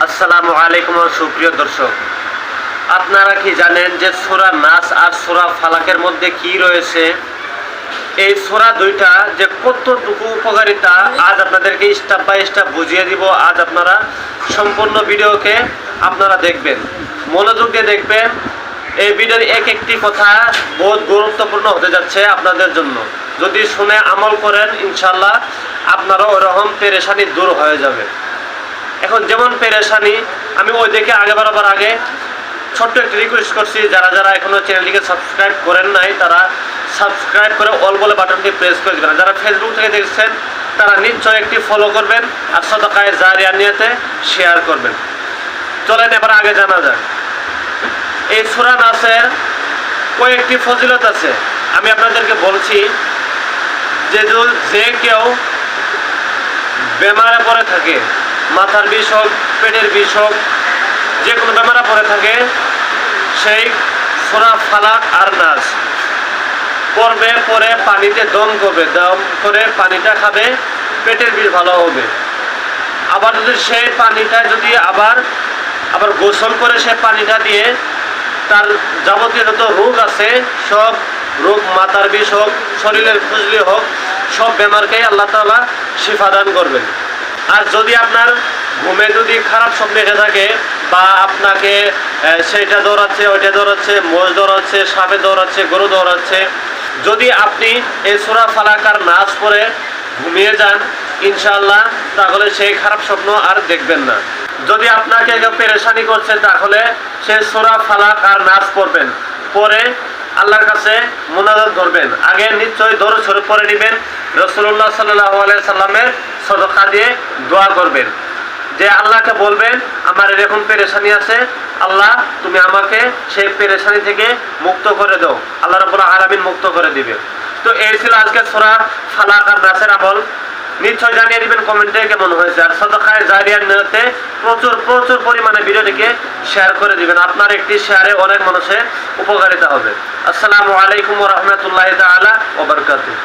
আসসালামু আলাইকুম সুপ্রিয় দর্শক, আপনারা কি জানেন যে সূরা নাস আর সূরা ফালাকের মধ্যে কি রয়েছে? এই সূরা দুইটা যে কতটুকু উপকারিতা আজ আপনাদেরকে স্টেপ বাই স্টেপ বুঝিয়ে দিব। আজ আপনারা সম্পূর্ণ ভিডিওকে আপনারা দেখবেন, মনোযোগ দিয়ে দেখবেন। এই ভিডিওর এক একটি কথা বহুত গুরুত্বপূর্ণ হতে যাচ্ছে আপনাদের জন্য। যদি শুনে আমল করেন ইনশাল্লাহ আপনারা ওরকম পেরেশানি দূর হয়ে যাবে। এখন যেমন পেরেশানি, আমি ওই দেখে আগে বারবার আগে ছোট্ট একটি রিকোয়েস্ট করছি, যারা যারা এখনো চ্যানেলটিকে সাবস্ক্রাইব করেন নাই তারা সাবস্ক্রাইব করে অল বলে বাটনটি প্রেস করে দেবেন। যারা ফেসবুক থেকে দেখছেন তারা নিশ্চয় একটি ফলো করবেন আর সাদাকায়ে জারিয়া নিয়তে শেয়ার করবেন। চলেন এবার আগে জানা যাক। এই সূরা নাসের কয়েকটি ফজিলত আছে, আমি আপনাদেরকে বলছি। যে কেউ বেমারে পড়ে থাকে, মাথার বিষ হোক, পেটের বিষ হোক, যে কোনো বেমারে পড়ে থাকে, সেই সূরা ফালাক আর নাস পড়বে, পরে পানিতে দম করবে, দম করে পানিটা খাবে, পেটের বিষ ভালো হবে। আবার যদি সেই পানিটা যদি আবার গোসল করে সে পানিটা দিয়ে তার যাবতীয় যত রোগ আছে সব রোগ, মাথার বিষ হোক, শরীরের খুজলি হোক, সব বেমারকেই আল্লাহ তাআলা শিফা দান করবেন। আর যদি আপনার ঘুমে যদি খারাপ স্বপ্ন এসে থাকে, বা আপনাকে সেইটা দৌড়াচ্ছে, ওইটা দৌড়াচ্ছে, মোষ দৌড়াচ্ছে, সাপে দৌড়াচ্ছে, গরু দৌড়াচ্ছে, যদি আপনি এই সূরা ফালাক আর নাস পড়ে ঘুমিয়ে যান ইনশাআল্লাহ, তাহলে সেই খারাপ স্বপ্ন আর দেখবেন না। যদি আপনাকে কেউ পেরেশানি করছে তাহলে সে সূরা ফালাক আর নাস পড়বেন, পরে আল্লাহর কাছে মুনাজাত ধরবেন। আগে নিশ্চয়ই দরুদ শরীফ পড়ে নেবেন, রাসূলুল্লাহ সাল্লাল্লাহু আলাইহি সাল্লামের সদকা দিয়ে দোয়া করবেন, যে আল্লাহকে বলবেন আমার এরকম পেরেশানি আছে, আল্লাহ তুমি আমাকে সেই পেরেশানি থেকে মুক্ত করে দাও। আল্লাহ রাব্বুল আলামিন মুক্ত করে দিবে। তো এই ছিল আজকে সূরা ফালাক আর নাসের আমল। নিশ্চয় জানিয়ে দিবেন কমেন্টে কেমন হয়েছে। আর সাদাকায়ে জারিয়ার নিয়তে প্রচুর পরিমাণে ভিডিওটিকে শেয়ার করে দিবেন। আপনার একটি শেয়ারে অনেক মানুষের উপকারিতা হবে। আসসালামু আলাইকুম ওয়া রাহমাতুল্লাহি তাআলা ওয়া বারাকাতুহু।